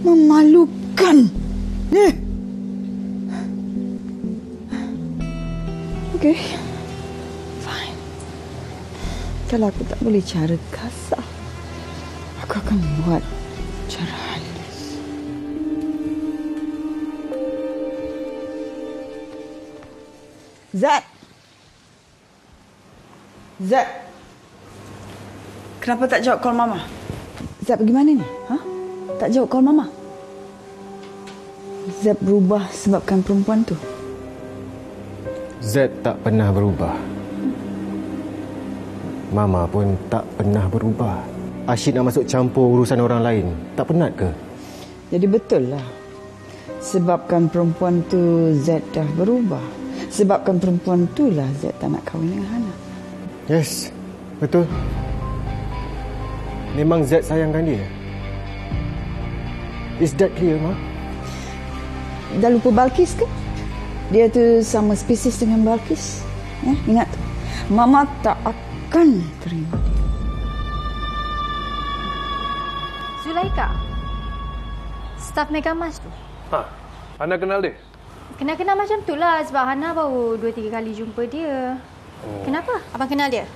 Memalukan. Okey. Fine. Kalau aku tak boleh cara kasar, aku akan buat cara halus. Zat. Zat. Kenapa tak jawab call Mama? Zat pergi mana ni? Ha? Tak jawab call Mama. Zat berubah sebabkan perempuan tu. Zat tak pernah berubah. Mama pun tak pernah berubah. Asyik nak masuk campur urusan orang lain. Tak penat ke? Jadi betul lah. Sebabkan perempuan tu Zat dah berubah. Sebabkan perempuan tu lah Zat tak nak kahwin dengan Hana. Yes, betul. Memang Zat sayangkan dia. Is that clear, Ma? Dah lupa Balkis ke? Dia tu sama spesies dengan Balkis. Ya, ingat tu. Mama tak akan terima. Zulaika, staf Megamas tu. Ha, Hana kenal dia? Kenal-kenal macam tu lah sebab Hana baru 2-3 kali jumpa dia. Oh. Kenapa? Abang kenal dia?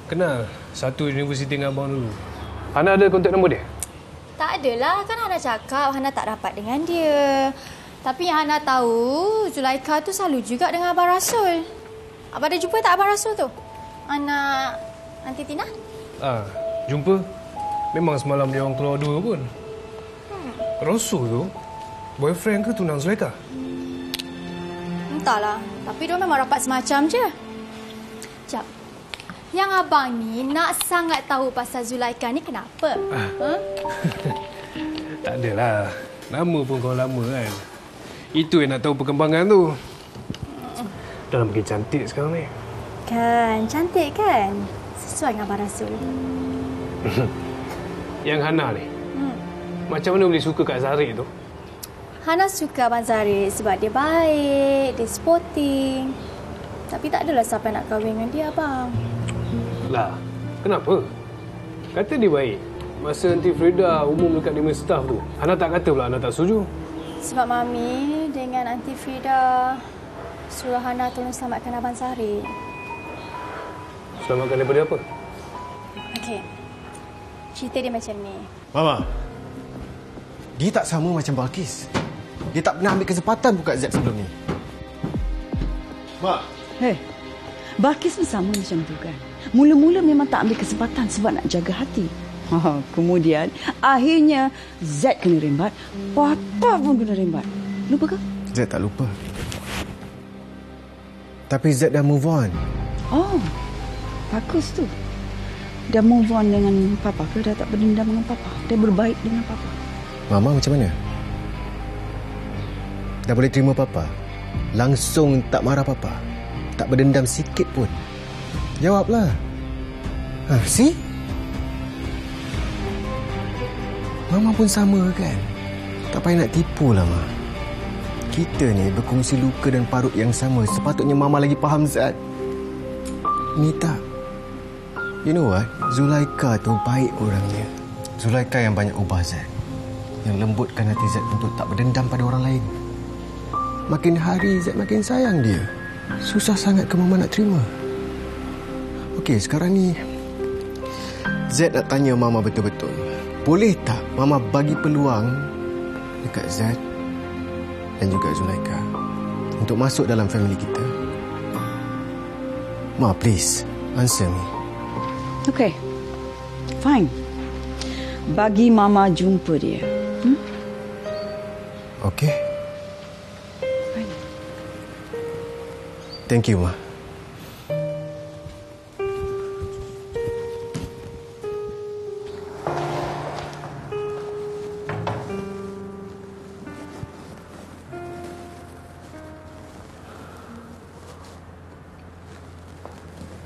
Kenal. Satu universiti dengan abang dulu. Hana ada kontak nombor dia? Tak adalah. Kan Hana cakap Hana tak rapat dengan dia. Tapi yang Hana tahu, Zulaika tu selalu juga dengan Abang Rasul. Abang ada jumpa tak Abang Rasul tu? Anak Aunty Tina? Jumpa. Memang semalam dia orang keluar dua pun. Rasul tu, boyfriend ke tunang Zulaika? Entahlah. Tapi dia memang rapat semacam je. Sekejap. Yang abang ni nak sangat tahu pasal Zulaika ni kenapa? Tak adalah. Nama pun kau lama kan. Itu yang nak tahu perkembangan tu. Dah makin cantik sekarang ni. Kan, cantik kan? Sesuai dengan Abang Rasul. Yang Hana ni, macam mana boleh suka Kak Zarik tu? Hana suka Abang Zarik sebab dia baik, dia sporting. Tapi tak adalah siapa nak kahwin dengan dia, abang. Lah, kenapa? Kata dia baik. Masa Aunty Frida umum dekat dengan staff tu, Hana tak kata pula Hana tak setuju. Sebab Mami dengan Aunty Frida suruh Hana tolong selamatkan Abang Zarik. Selamatkan daripada apa? Okey. Cerita dia macam ni. Mama, dia tak sama macam Balkis. Dia tak pernah ambil kesempatan buka Z sebelum ni. Mak. Hei, Balkis ni sama macam tu kan. Mula-mula memang tak ambil kesempatan sebab nak jaga hati. Kemudian, akhirnya Z kena rembat. Papa pun kena rembat. Lupa ke? Z tak lupa. Tapi Z dah move on. Oh, bagus tu. Dah move on dengan Papa ke? Dah tak berdendam dengan Papa? Dia berbaik dengan Papa? Mama macam mana? Dah boleh terima Papa? Langsung tak marah Papa? Tak berdendam sikit pun? Jawablah. See? Mama pun sama kan? Tak payah nak tipu lah, Ma. Kita ni berkongsi luka dan parut yang sama. Sepatutnya Mama lagi faham, Zat. Ni tak. You know what? Zulaika tu baik orangnya. Zulaika yang banyak ubah, Zat. Yang lembutkan hati Zat untuk tak berdendam pada orang lain. Makin hari Zat makin sayang dia. Susah sangat ke Mama nak terima. Okey, sekarang ni Zat nak tanya Mama betul-betul. Boleh tak Mama bagi peluang dekat Zat dan juga Zulaika untuk masuk dalam family kita? Ma, please, answer me. Okay. Fine. Bagi Mama jumpa dia. Okay. Fine. Thank you, Ma.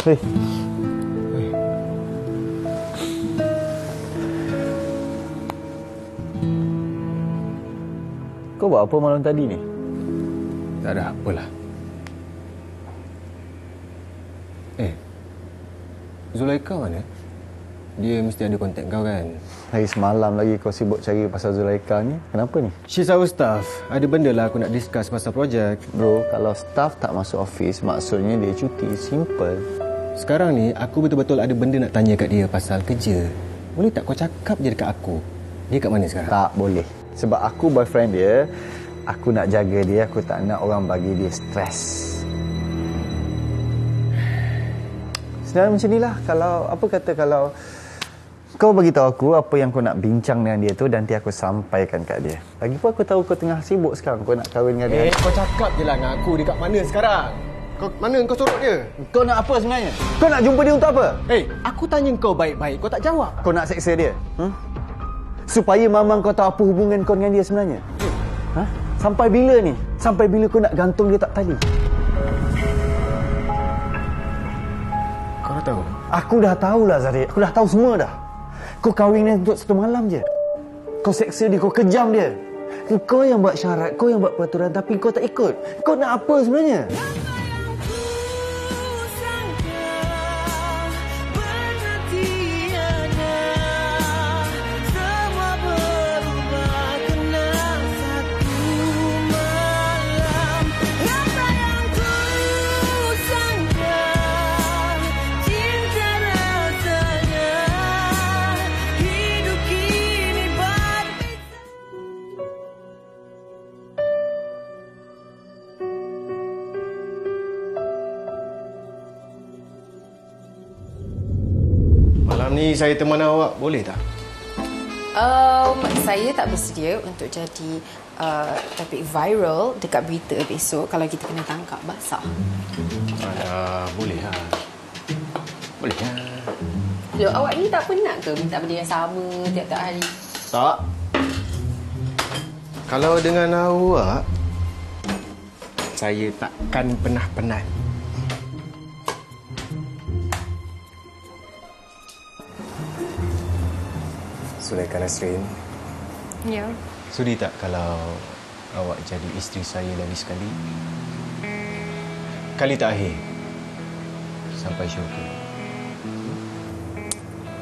Hei. Kau buat apa malam tadi ni? Tak ada apalah. Zulaika mana? Dia mesti ada kontak kau kan? Hari semalam lagi kau sibuk cari pasal Zulaika ni. Kenapa ni? She's our staff. Ada benda lah aku nak discuss pasal projek. Bro, kalau staff tak masuk office, maksudnya dia cuti. Simple. Sekarang ni aku betul-betul ada benda nak tanya kat dia pasal kerja. Boleh tak kau cakap je dekat aku? Dia kat mana sekarang? Tak boleh. Sebab aku boyfriend dia, aku nak jaga dia, aku tak nak orang bagi dia stres. Sebenarnya macam inilah. Kalau kau bagi tahu aku apa yang kau nak bincang dengan dia tu, dan nanti aku sampaikan kat dia. Lagipun aku tahu kau tengah sibuk sekarang, kau nak kahwin dengan dia. Kau cakap je lah dengan aku dia kat mana sekarang. Mana kau sorok dia? Kau nak apa sebenarnya? Kau nak jumpa dia untuk apa? Aku tanya kau baik-baik, kau tak jawab. Kau nak seksa dia? Supaya mama kau tahu apa hubungan kau dengan dia sebenarnya? Sampai bila ni? Sampai bila kau nak gantung dia tak tali? Kau dah tahu? Aku dah tahulah, Zahid. Aku dah tahu semua dah. Kau kahwin dia untuk 1 malam je. Kau seksa dia, kau kejam dia. Kau yang buat syarat, kau yang buat peraturan, tapi kau tak ikut. Kau nak apa sebenarnya? Malam ni saya teman awak, boleh tak? Saya tak bersedia untuk jadi topik viral dekat berita besok kalau kita kena tangkap basah. Boleh lah. Boleh lah. Loh, awak ni tak penat ke minta benda yang sama tiap-tiap hari? Tak. Kalau dengan awak, saya takkan pernah penat. Zulaika Nasrin. Ya. Sudi tak kalau awak jadi isteri saya lagi sekali? Kali terakhir. Sampai syurga.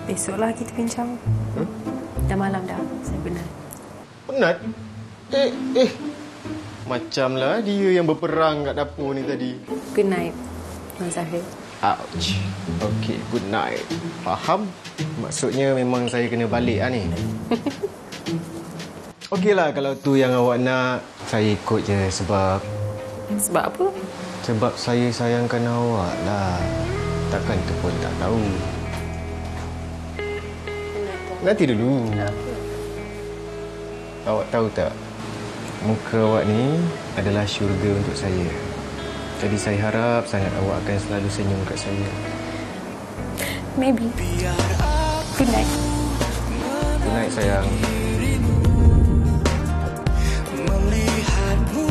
Besoklah kita bincang. Dah malam dah. Saya penat. Penat? Macamlah dia yang berperang kat dapur ni tadi. Good night, Tuan Zahid. Ouch. Okay, good night. Faham? Maksudnya memang saya kena balik lah ni. Okeylah kalau tu yang awak nak, saya ikut je sebab... Sebab apa? Sebab saya sayangkan awak lah. Takkan tu pun tak tahu. Nanti dulu. Awak tahu tak? Muka awak ni adalah syurga untuk saya. Jadi saya harap sangat awak akan selalu senyum kat saya. Maybe. Good night. Good night, sayang. Melihatmu,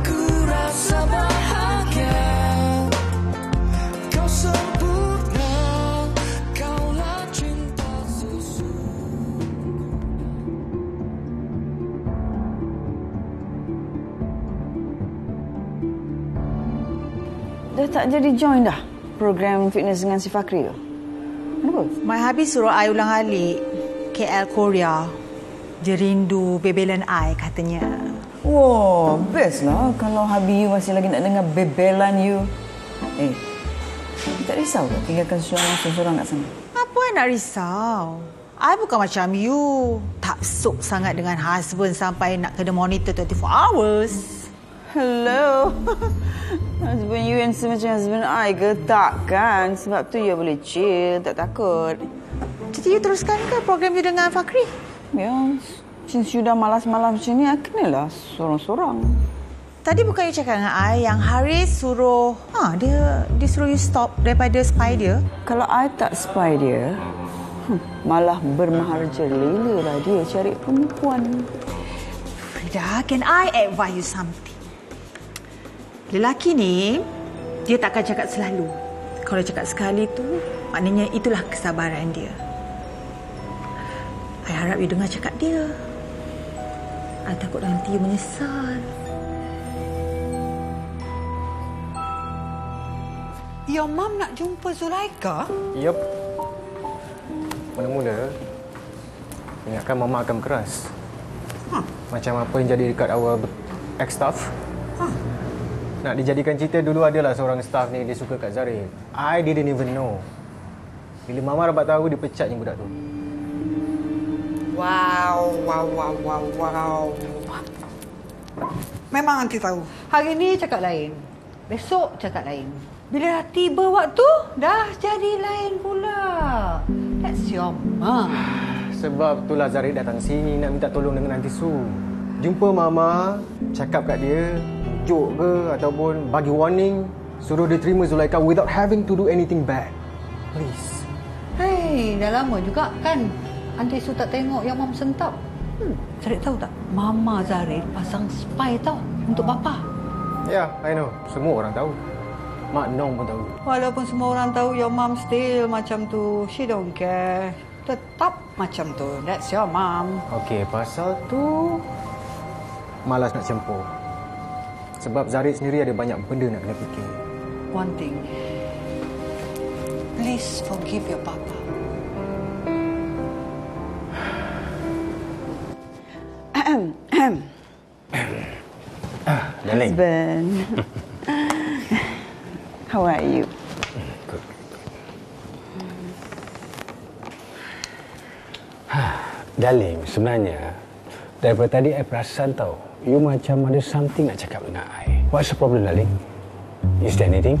ku rasa bahagia. Kau sempurna, dah tak jadi join dah program fitness dengan si Fakri tu? Kenapa? My hubby suruh I ulang alik KL Korea. Dia rindu bebelan I katanya. Wah, best lah kalau hubby you masih lagi nak dengar bebelan you. Tak risau ke tinggalkan seorang kat sana? Apa I nak risau? I bukan macam you. Tak sok sangat dengan husband sampai nak kena monitor 24 hours. Hello. Husband you and macam husband I ke? Tak kan? Sebab tu you boleh chill, tak takut. Jadi you teruskan ke program you dengan Fakri? Ya, since you dah malas-malas macam ni, I kenalah sorang-sorang. Tadi bukan you cakap dengan I yang Haris suruh, dia suruh you stop daripada spy dia? Kalau I tak spy dia, malah bermaharja lela lah dia cari perempuan. Frida, can I advise you something? Lelaki ni, dia takkan cakap selalu. Kalau dia cakap sekali tu, maknanya itulah kesabaran dia. I harap you dengar cakap dia. I takut nanti you menyesal. Your mum nak jumpa Zulaika? Yup. Mula-mula, ingatkan Mama akan keras. Macam apa yang jadi dekat our ex-staff. Nak dijadikan cerita, dulu adalah seorang staff ni, dia suka kat Zarif. I didn't even know. Bila Mama dapat tahu, dia pecatnya budak tu. Wow. Memang aunty tahu. Hari ni cakap lain. Besok cakap lain. Bila dah tiba waktu, dah jadi lain pula. That's your mom. Sebab itulah Zarif datang sini nak minta tolong dengan Aunty Su. Jumpa Mama, cakap kat dia, joke ke ataupun bagi warning, suruh dia terima Zulaika without having to do anything bad. Please. Hey, dah lama juga kan Aunty Su tak tengok yang Mom sentap. Zarif tahu tak? Mama Zarif pasang spy tau untuk bapa. Ya, I know. Semua orang tahu. Mak Nong pun tahu. Walaupun semua orang tahu your mom still macam tu, she don't care. Tetap macam tu. That's your mom. Okey, pasal tu malas nak campur. Sebab Zarif sendiri ada banyak benda nak kena fikir. One thing. Please forgive your papa. Darling. Husband. How are you? Good. Darling, sebenarnya daripada tadi I perasan tau, you macam ada something nak cakap dengan I. What's the problem, darling? Is there anything?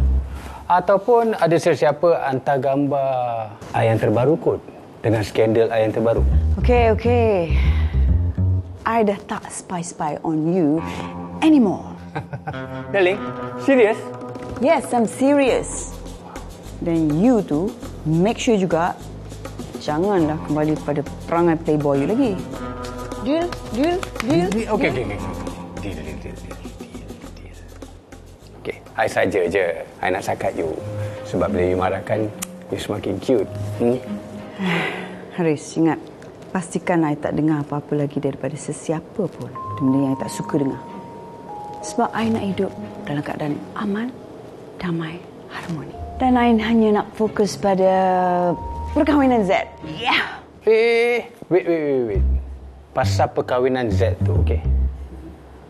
Ataupun ada sesiapa hantar gambar I yang terbaru kot dengan skandal I yang terbaru? Okay. I dah tak spy on you anymore. Darling, serious? Yes, I'm serious. Dan you tu, make sure juga janganlah kembali pada perangai playboy you lagi. Deal? Okay. Deal. Okay, I saja je. I nak sakat you. Sebab bila you marahkan, you semakin cute. Haris, ingat. Pastikan I tak dengar apa-apa lagi daripada sesiapa pun benda yang I tak suka dengar. Sebab I nak hidup dalam keadaan aman, damai, harmoni. Dan I hanya nak fokus pada perkahwinan Z. Yeah. Wait. Pasal perkahwinan Z tu, okey.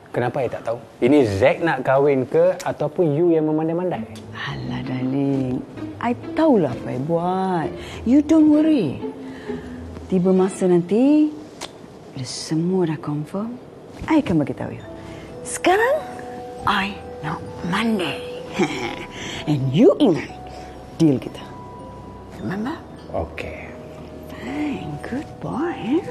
Kenapa I tak tahu? Ini Zack nak kahwin ke ataupun you yang memandai-mandai? Alah, darling. I tahulah apa I buat. You don't worry. Tiba masa nanti, bila semua dah confirm, I akan bagi tahu you. Sekarang, I nak mandai. And you ingat deal kita. Remember? Okay. Fine, good boy.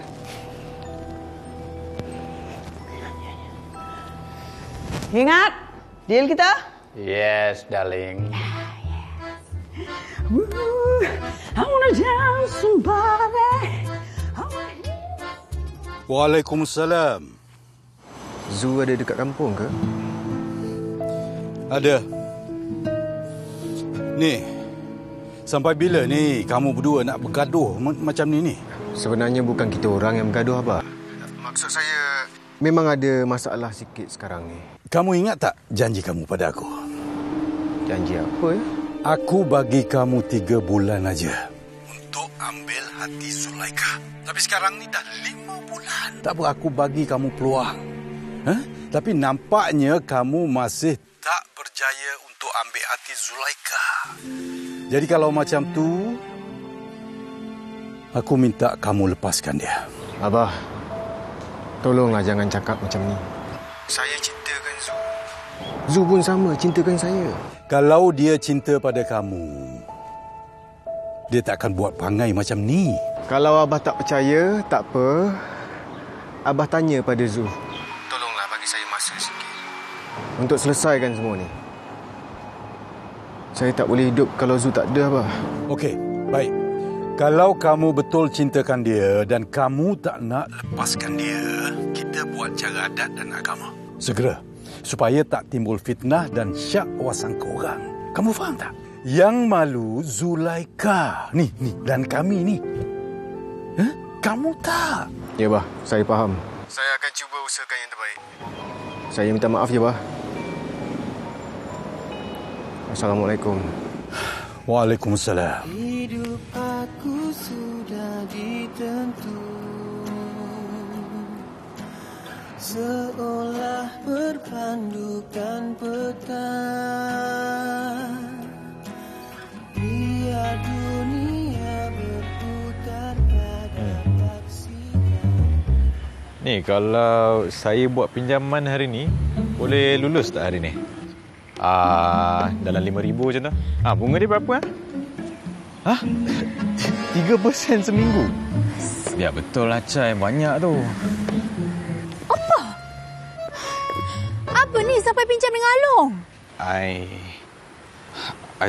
Ingat deal kita? Yes, darling. Woo, I wanna dance somebody. Waalaikumsalam. Zu ada dekat kampung ke? Ada. Ni, sampai bila ni kamu berdua nak bergaduh macam ni? Sebenarnya bukan kita orang yang bergaduh, Abah. Maksud saya, memang ada masalah sikit sekarang ni. Kamu ingat tak janji kamu pada aku? Janji apa ya? Aku bagi kamu 3 bulan aja untuk ambil hati Zulaikha. Tapi sekarang ni dah 5 bulan. Tak apa, aku bagi kamu peluang. Tapi nampaknya kamu masih tak berjaya untuk ambil hati Zulaikha. Jadi kalau macam tu, aku minta kamu lepaskan dia. Abah, tolonglah jangan cakap macam ni. Saya cintakan Zu. Zu pun sama cintakan saya. Kalau dia cinta pada kamu, dia tak akan buat perangai macam ni. Kalau Abah tak percaya, tak apa. Abah tanya pada Zu. Tolonglah bagi saya masa sikit untuk selesaikan semua ni. Saya tak boleh hidup kalau Zu tak ada, Abah. Okey, baik. Kalau kamu betul cintakan dia dan kamu tak nak lepaskan dia, kita buat cara adat dan agama. Segera. Supaya tak timbul fitnah dan syak wasangka orang. Kamu faham tak? Yang malu Zulaikha. Ni, dan kami ni. Kamu tak? Ya, Bah. Saya faham. Saya akan cuba usahakan yang terbaik. Saya minta maaf ya, Bah. Assalamualaikum. Waalaikumsalam. Hidup aku sudah ditentu, seolah berpandukan peta. Biar dunia berputar pada taksikan. Ni kalau saya buat pinjaman hari ni, boleh lulus tak hari ni? Dalam 5,000 macam tu. Bunga dia berapa? 3% seminggu. Ya betul lah Cai, banyak tu. Apa ni sampai pinjam dengan Along? I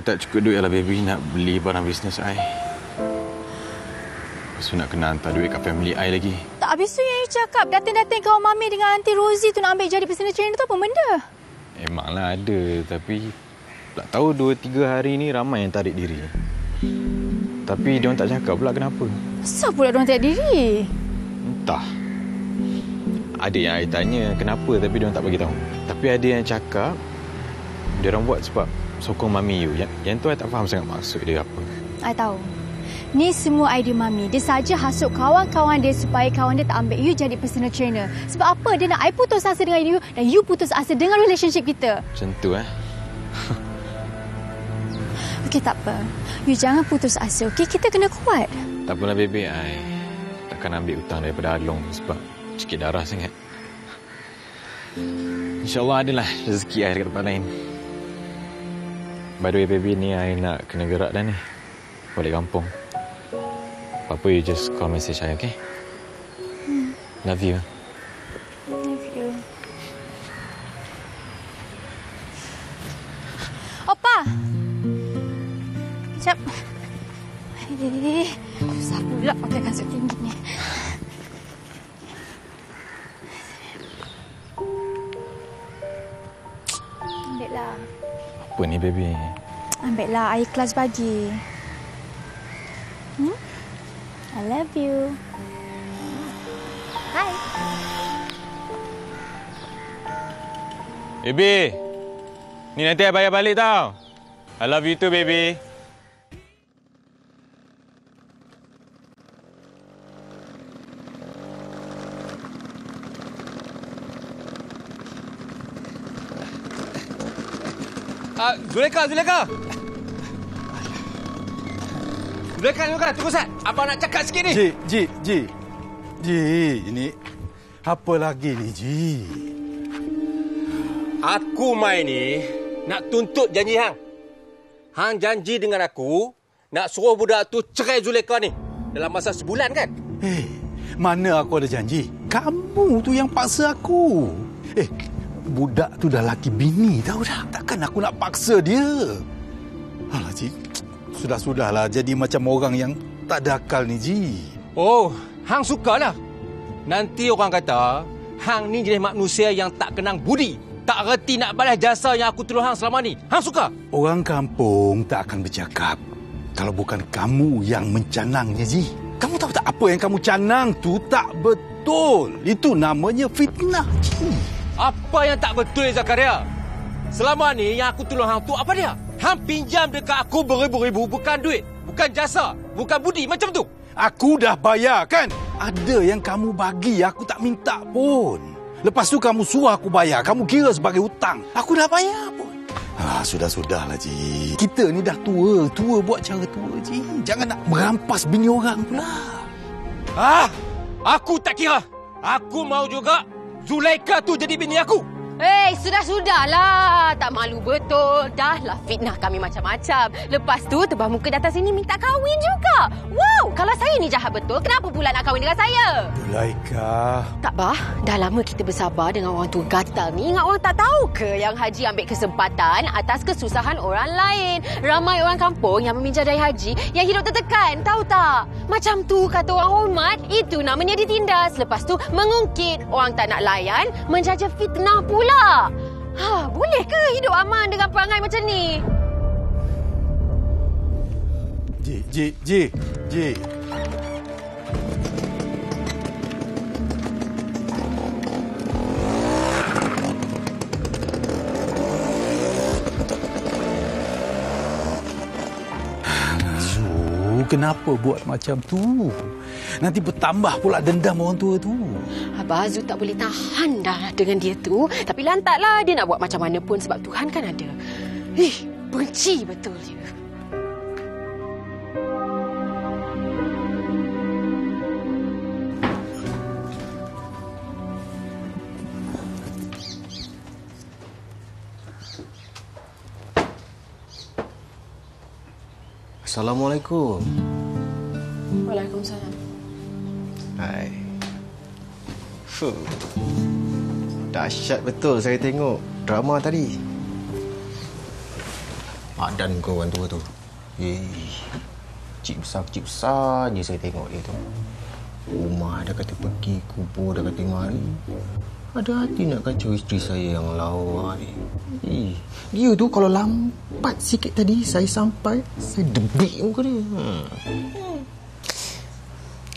tak cukup duit lah baby nak beli barang bisnes I. Lepas tu nak kena hantar duit kat family I lagi. Tak, habis tu yang you cakap datang-datang kawan Mami dengan Aunty Rosie tu nak ambil jadi personal trainer tu apa benda? Memanglah ada, tapi tak tahu 2-3 hari ni ramai yang tarik diri. Tapi diorang tak cakap pula kenapa. Kenapa pula diorang tarik diri? Entah. Ada yang I tanya kenapa tapi diorang tak bagi tahu. Tapi ada yang cakap diorang buat sebab sokong Mami you. Yang tu I tak faham sangat maksud dia apa. I tahu. Ni semua idea Mami. Dia saja hasut kawan-kawan dia supaya kawan dia tak ambil you jadi personal trainer. Sebab apa? Dia nak I putus asa dengan you dan you putus asa dengan relationship kita. Macam tu Okey, tak apa. You jangan putus asa, okey? Kita kena kuat. Tak apalah baby, I takkan ambil hutang daripada Along sebab sikit darah sangat. InsyaAllah adalah rezeki I dekat tempat lain. By the way baby, ni I nak kena gerak dah ni. Balik kampung. Apa-apa you just call message I, okay? Love you. Love you. Opa! Sekejap. Susah pula pakai kasut tinggi ni. Ambillah. Apa ni baby? Ambillah, air kelas bagi. I love you. Hi. Baby, ni nanti I bayar balik tau. I love you too baby. Zulaikha. Zulaikha, tunggu Sat. Abang nak cakap sikit ni. Ji, ini apa lagi ni, Ji? Aku mai ni nak tuntut janji Hang. Hang janji dengan aku nak suruh budak tu cerai Zulaikha ni dalam masa sebulan kan? Mana aku ada janji? Kamu tu yang paksa aku. Budak tu dah laki bini tahu dah. Takkan aku nak paksa dia. Alah, Ji. Sudahlah jadi macam orang yang tak ada akal ni, Ji. Oh, Hang sukalah. Nanti orang kata Hang ni jenis manusia yang tak kenang budi. Tak reti nak balas jasa yang aku tolong Hang selama ni. Hang suka? Orang kampung tak akan bercakap kalau bukan kamu yang mencanangnya, Ji. Kamu tahu tak apa yang kamu canang tu tak betul. Itu namanya fitnah, Ji. Apa yang tak betul, Zakaria? Selama ni yang aku tolong Hang tu apa dia? Hang pinjam dekat aku beribu-ribu bukan duit, bukan jasa, bukan budi macam tu. Aku dah bayar kan? Ada yang kamu bagi aku tak minta pun. Lepas tu kamu suruh aku bayar, kamu kira sebagai hutang. Aku dah bayar pun. Sudah-sudahlah, Ji. Kita ni dah tua buat cara tua, Ji. Jangan nak merampas bini orang pula. Aku tak kira. Aku mau juga Zulaikha tu jadi bini aku. Sudahlah. Tak malu betul. Dahlah fitnah kami macam-macam. Lepas tu tebah muka datang sini minta kahwin juga. Wow, kalau saya ni jahat betul, kenapa pula nak kahwin dengan saya? Zulaikha. Tak bah, dah lama kita bersabar dengan orang tua gatal ni. Ingat orang tak tahu ke yang Haji ambil kesempatan atas kesusahan orang lain. Ramai orang kampung yang meminjam dari Haji yang hidup tertekan, tahu tak? Macam tu kata orang hormat, itu namanya ditindas. Lepas tu mengungkit, orang tak nak layan, menjaja fitnah pula. Boleh ke hidup aman dengan perangai macam ni? Ji. Kenapa buat macam tu? Nanti bertambah pula dendam orang tua tu. Abah Azul tak boleh tahan dah dengan dia tu. Tapi lantaklah dia nak buat macam mana pun sebab Tuhan kan ada. Benci betul dia. Assalamualaikum. Waalaikumsalam. Hai. Dahsyat betul saya tengok drama tadi. Padan kau orang tua tu. Kecil besar je saya tengok dia tu. Rumah dah kata pergi, kubur dah kata mari. Ada hati nak kacau isteri saya yang lawa ni. Dia tu kalau lambat sikit tadi saya sampai, saya debik muka dia.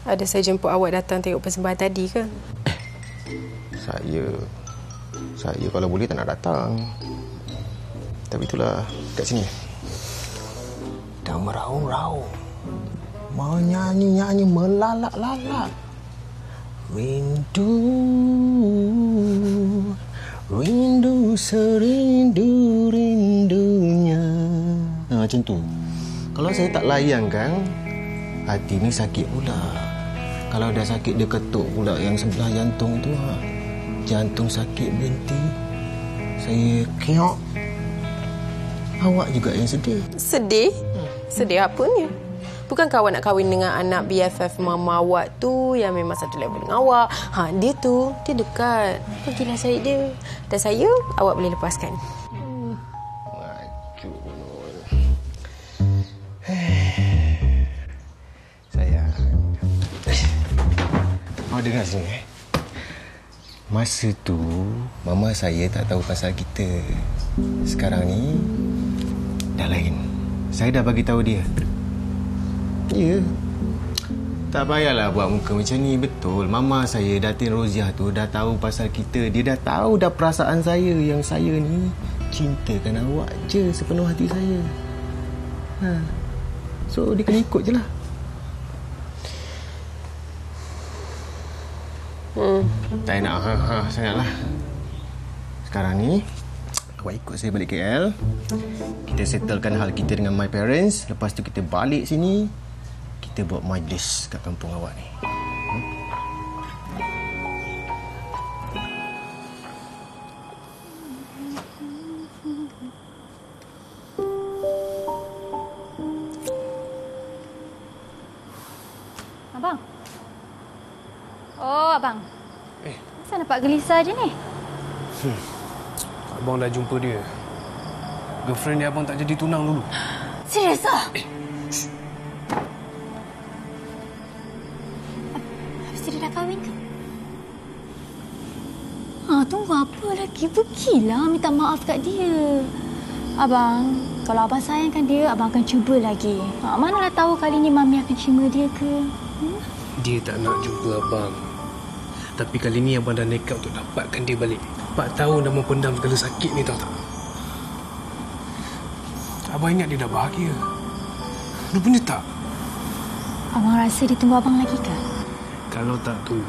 Ada saya jemput awak datang tengok persembahan tadi ke? Saya kalau boleh tak nak datang. Tapi itulah kat sini. Dah meraung-raung. Menyanyi-nyanyi melalak-lalak. Rindu serindu-rindunya. Macam tu. Kalau saya tak layan kan, hati ni sakit pula. Kalau dah sakit dia ketuk pula yang sebelah jantung tu. Jantung sakit berhenti, saya keok. Awak juga yang sedih. Sedih? Sedih apanya? Bukankah awak nak kahwin dengan anak BFF mama awak tu yang memang satu level dengan awak? Dia tu, dia dekat. Pergilah cari dia. Dan saya, awak boleh lepaskan. Sayang. Awak dengar sini. Masa tu, mama saya tak tahu pasal kita. Sekarang ni, dah lain. Saya dah bagi tahu dia. Ya. Tak payahlah buat muka macam ni. Betul. Mama saya, Datin Roziah tu dah tahu pasal kita. Dia dah tahu dah perasaan saya. Yang saya ni cintakan awak je sepenuh hati saya. So, dia kena ikut je lah. Tak nak. Sangatlah. Sekarang ni, awak ikut saya balik KL. Kita settlekan hal kita dengan my parents. Lepas tu kita balik sini. Kita buat majlis kat kampung awak ni. Abang. Oh, abang. Kenapa nampak gelisah je ni? Abang dah jumpa dia. Girlfriend dia abang tak jadi tunang dulu. Serius ah? Dia dah kahwin ke? Tunggu apa lagi? Pergilah minta maaf kat dia. Abang, kalau abang sayangkan dia, abang akan cuba lagi. Manalah tahu kali ni Mami akan terima dia ke? Dia tak nak jumpa abang. Tapi kali ni abang dah nekat untuk dapatkan dia balik. 4 tahun dah mempendam segala sakit ni, tahu tak? Abang ingat dia dah bahagia. Rupanya tak. Abang rasa dia tunggu abang lagi kan? Kalau tak tunggu,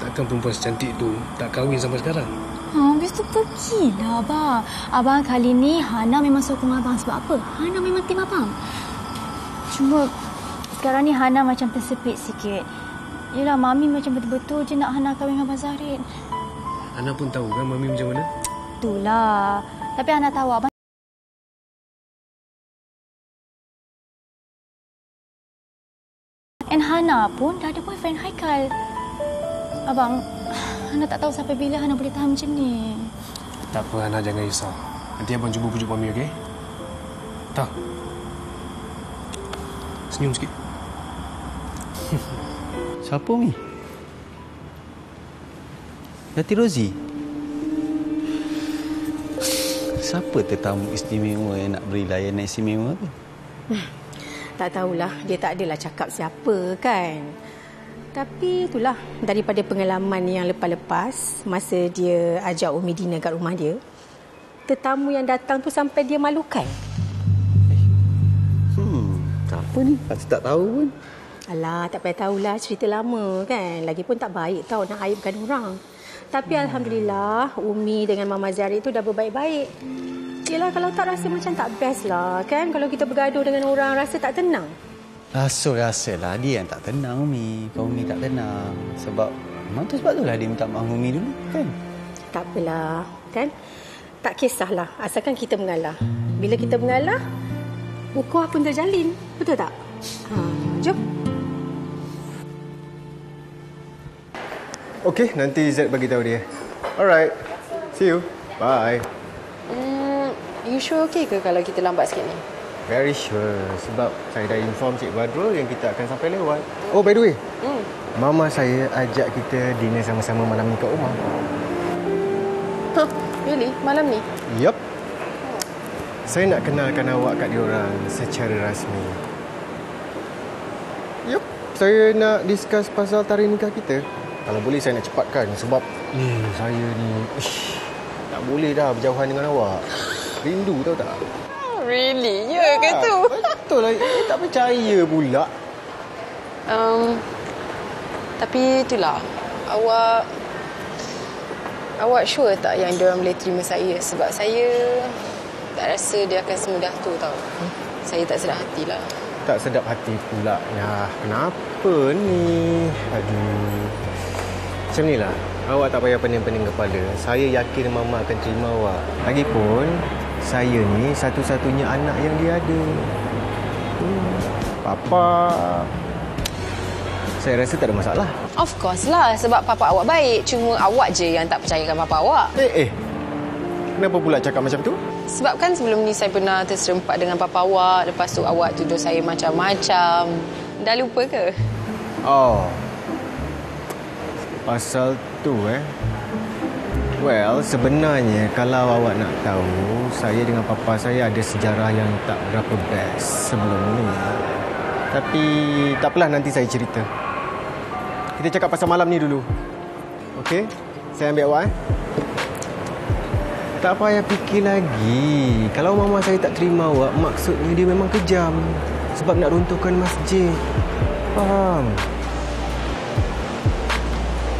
takkan perempuan secantik tu tak kahwin sampai sekarang. Habis tu pergilah abang. Abang kali ni Hana memang sokong abang sebab apa? Hana memang tim abang. Cuma sekarang ni Hana macam tersepit sikit. Yelah, Mami macam betul-betul je nak Hana kahwin dengan Abang Zahid. Hana pun tahu kan Mami macam mana? Itulah. Tapi Hana tahu abang and Hana pun dah ada boyfriend, Haikal. Abang, Hana tak tahu sampai bila Hana boleh tahan macam ni. Tak apa, Hana jangan risau. Nanti abang cuba pujuk Mami, okey? Tak. Senyum sikit. Siapa Mi? Datin Rozi? Siapa tetamu istimewa yang nak beri layanan istimewa tu? Tak tahulah, dia tak adalah cakap siapa kan. Tapi itulah, daripada pengalaman yang lepas-lepas, masa dia ajak Umi dinner kat rumah dia, tetamu yang datang tu sampai dia malukan. Siapa ni? Aku tak tahu pun. Alah, tak payah tahulah, cerita lama kan. Lagipun tak baik tau nak aibkan orang. Tapi Alhamdulillah, Umi dengan Mama Zahid tu dah berbaik-baik. Yelah, kalau tak rasa macam tak best lah kan. Kalau kita bergaduh dengan orang, rasa tak tenang. Rasa-rasalah dia yang tak tenang, Umi. Kau Umi tak tenang. Sebab itulah dia minta maaf Umi dulu kan. Tak apalah kan. Tak kisahlah, asalkan kita mengalah. Bila kita mengalah, ukhuwah pun terjalin. Betul tak? Jom. Okey, nanti Z bagi tahu dia. Alright. See you. Bye. You sure okay ke kalau kita lambat sikit ni? Very sure. Sebab saya dah inform Cik Badrul yang kita akan sampai lewat. Oh, by the way. Mama saya ajak kita dinner sama-sama malam ni kat rumah. Huh, really? Malam ni? Yup. Saya nak kenalkan awak kat diorang secara rasmi. Yup. Saya nak discuss pasal tarikh nikah kita. Kalau boleh saya nak cepatkan sebab saya ni tak boleh dah berjauhan dengan awak. Rindu tahu tak? Really? Ya ke tu? Betul lah. Tak percaya pula. Tapi itulah. Awak sure tak yang diorang boleh terima saya? Sebab saya tak rasa dia akan semudah tu tau. Saya tak sedap hati lah. Tak sedap hati pula. Ya, kenapa ni? Aduh. Macam ni lah. Awak tak payah pening-pening kepala. Saya yakin Mama akan terima awak. Lagipun, saya ni satu-satunya anak yang dia ada. Papa, saya rasa tak ada masalah. Of course lah. Sebab papa awak baik. Cuma awak je yang tak percayakan papa awak. Kenapa pula cakap macam tu? Sebab kan sebelum ni saya pernah terserempak dengan papa awak. Lepas tu awak tuduh saya macam-macam. Dah lupa ke? Oh. Pasal tu Well, sebenarnya kalau awak nak tahu, saya dengan papa saya ada sejarah yang tak berapa best sebelum ni. Tapi tak apalah, nanti saya cerita. Kita cakap pasal malam ni dulu. Okey? Saya ambil awak Tak payah fikir lagi. Kalau mama saya tak terima awak, maksudnya dia memang kejam. Sebab nak runtuhkan masjid. Faham?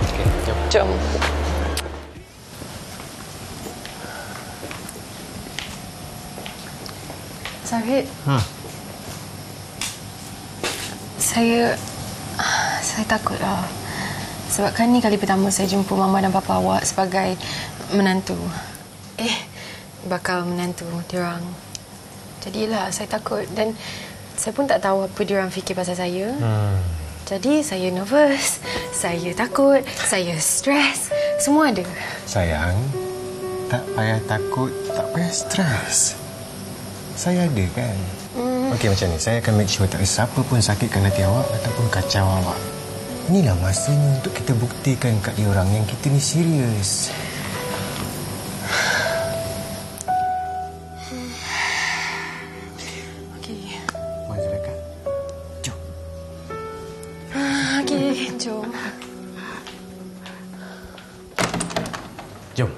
Okey, jom. Zahid. Saya takut lah. Sebab kan ni kali pertama saya jumpa mama dan papa awak sebagai menantu. Bakal menantu diorang. Jadilah saya takut. Dan saya pun tak tahu apa diorang fikir pasal saya. Jadi saya nervous. Saya takut. Saya stres. Semua ada. Sayang, tak payah takut, tak payah stres. Saya ada kan? Okey, macam ni. Saya akan make sure tak ada siapa pun sakitkan hati awak ataupun kacau awak. Inilah masanya untuk kita buktikan kat dia orang yang kita ni serius. Okey. Mari dekat. Jom. Okey, jom. Jom.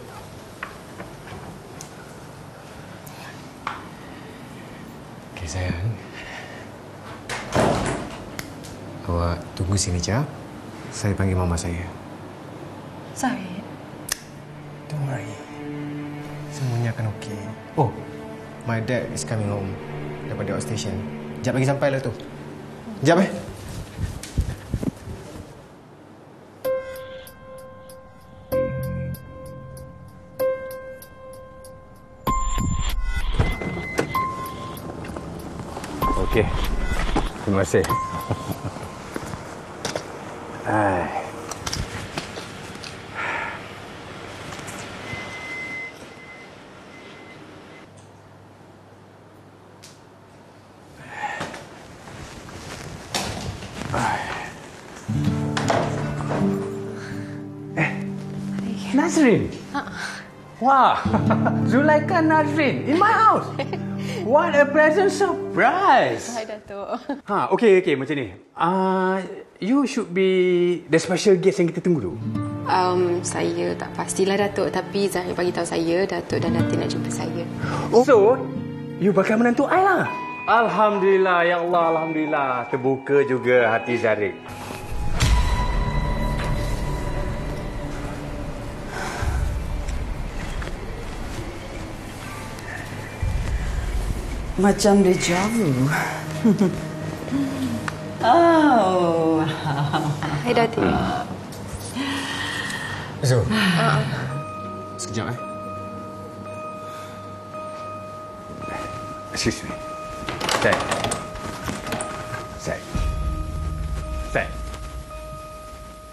Okey, sayang. Awak tunggu sini, Cak. Saya panggil mama saya. Zahid. Don't worry. Semuanya akan okey. Oh, my dad is coming home daripada outstation. Sekejap lagi sampai lah tu. Sekejap, Okey. Terima kasih. Hai. Nazrin. Wah, Zulaikha Nazrin in my house. What a pleasant surprise. Hai, Datuk. Okay, macam ni. You should be the special guest yang kita tunggu tu. Saya tak pastilah, Datuk. Tapi Zahid bagi tahu saya, Datuk dan Datin nak jumpa saya. So, you bakal menantu I lah. Alhamdulillah, ya Allah, Alhamdulillah. Terbuka juga hati Zahid. Macam deja vu. Oh. Hai, Datin. Zul. Sekejap, Excuse me. Zack.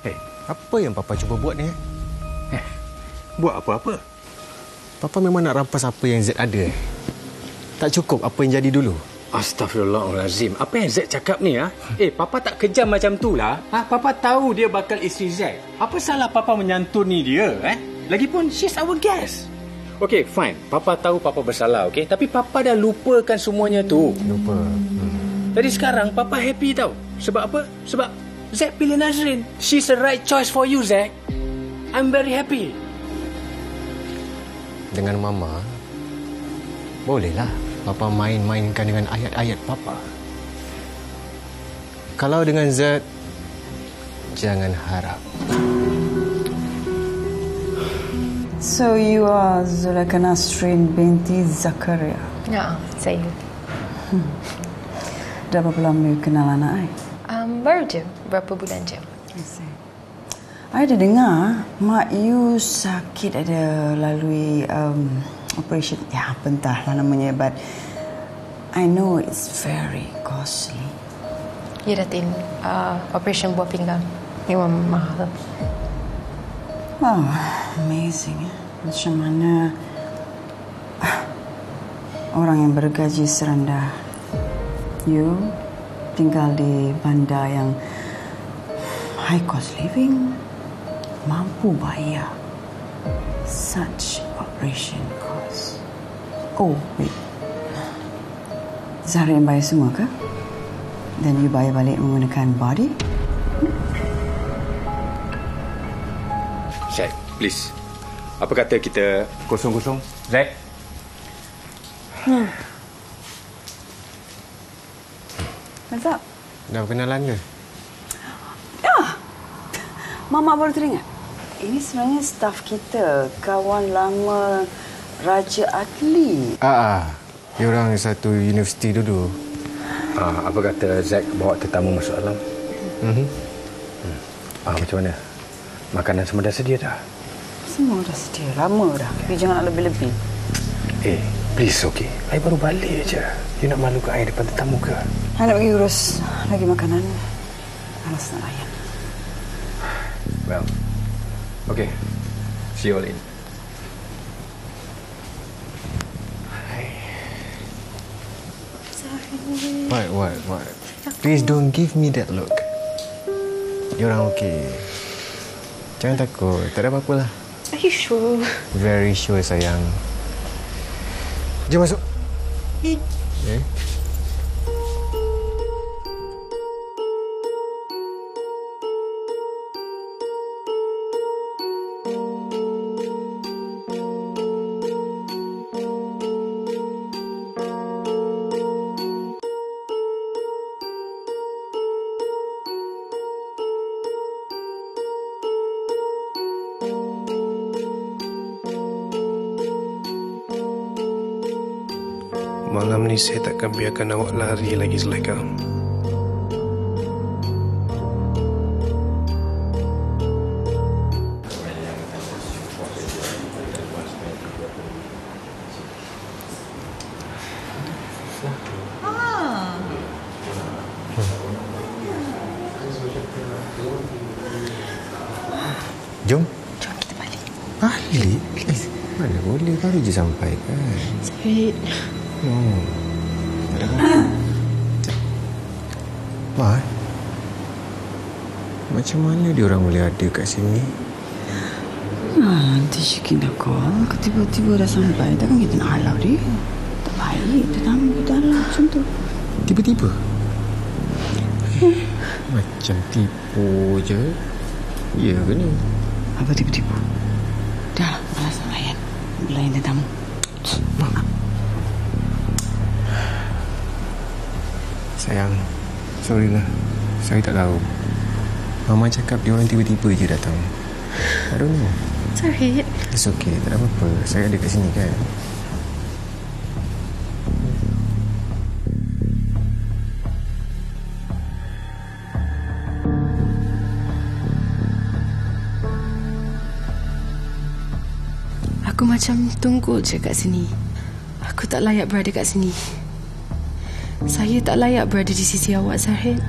Hey, apa yang Papa cuba buat ni? Buat apa-apa? Papa memang nak rampas apa yang Z ada. Tak cukup apa yang jadi dulu. Astaghfirullahalazim. Apa yang Zack cakap ni, ha? Papa tak kejam macam tu lah. Papa tahu dia bakal isteri Zack. Apa salah Papa menyantuni dia, Lagipun, she's our guest. Okay, fine. Papa tahu Papa bersalah, okay? Tapi Papa dah lupakan semuanya tu. Lupa. Jadi sekarang, Papa happy tau. Sebab apa? Sebab Zack pilih Nazrin. She's the right choice for you, Zack. I'm very happy. Dengan Mama, bolehlah Papa main-mainkan dengan ayat-ayat Papa. Kalau dengan Z, jangan harap. So you are Zulaikha Nazrin binti Zakaria? Ya, saya. Dah berapa lama you kenal anak I? Baru je, berapa bulan je. I ada dengar mak you sakit, ada lalui operation, ya entahlah namanya, but I know it's very costly. Ya, Datin. Operation buah pinggang. Memang mahal. Wow, amazing. Macam mana orang yang bergaji serendah you tinggal di bandar yang high cost living mampu bayar such operation cost. Oh, wait. Zahra yang bayar semua ke? Dan you bayar balik menggunakan body? Zack, please. Apa kata kita kosong-kosong? Zack? What's up? Dah berkenalan ke? Ya. Mama baru teringat. Ini sebenarnya staf kita, kawan lama Raja Atli. Dia orang satu universiti dulu. Apa kata Zack bawa tetamu masuk dalam? Macam mana? Makanan semua dah sedia dah? Semua dah sedia, lama dah. Tapi jangan nak lebih-lebih. Please, okay. I baru balik je. You nak malukan I depan tetamu ke? I nak pergi urus lagi makanan. Malas nak layan. Well, okay. See you all in. What? Please don't give me that look. Diorang okey. Jangan takut. Tak ada apa-apa lah. Are you sure? Very sure, sayang. Jom masuk. Okay. Malam ni saya takkan biarkan awak lari lagi, Zulaikha. Jom. Jom kita balik. Balik? Mana boleh, baru je sampai kan. Zahid. Mat, macam mana dia orang boleh ada kat sini? Nanti Syikin dah call. Tiba-tiba dah sampai. Takkan kita nak halau dia? Tak baik. Tetamu kita halau macam tu. Tiba-tiba? Macam tipu je. Ya ke ni? Apa tiba-tiba? Dah, malas nak layan. Layan tetamu. Sayang, sorry lah. Saya tak tahu. Mama cakap dia orang tiba-tiba je datang. I don't know. Zahid. It's okay, tak ada apa-apa. Saya ada kat sini kan. Aku macam tunggul je kat sini. Aku tak layak berada kat sini. Saya tak layak berada di sisi awak, Zahid.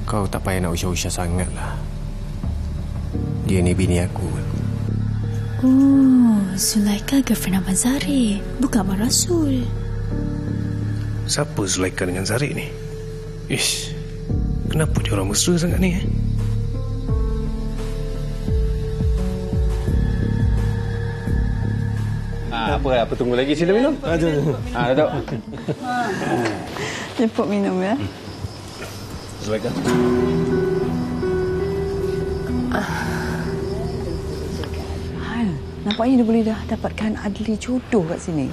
Kau tak payah nak usah-usah sangat lah. Dia ni bini aku. Oh, Zulaikha girlfriend Abang Zahid, bukan Abang Rasul. Siapa Zulaikha dengan Zahid ni? Ish, kenapa dia orang mesra sangat ni? Apa tunggu lagi, sila minum. Datuk. Jemput minum ya. Zulaikha. Hal, nampaknya dia boleh dah dapatkan Adli jodoh kat sini.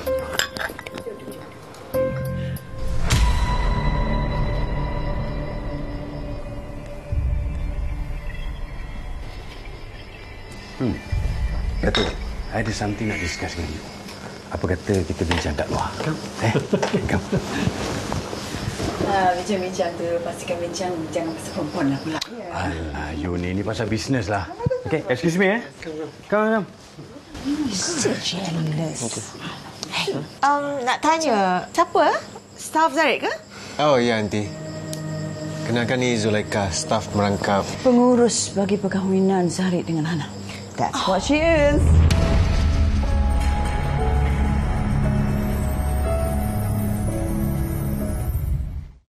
Datuk, ada something nak discuss dengan you. Apa kata kita bincang kat luar? Come. Come. Bincang-bincang tu, pastikan bincang jangan pasal perempuan lah pula. Alah, you ni pasal bisnes lah. Okay, excuse me Come. So jealous. Hey, nak tanya, siapa? Staff Zahid ke? Oh, ya, Aunty. Kenalkan ni Zulaikha, staf merangkap. Pengurus bagi perkahwinan Zahid dengan Hana. That's what she is.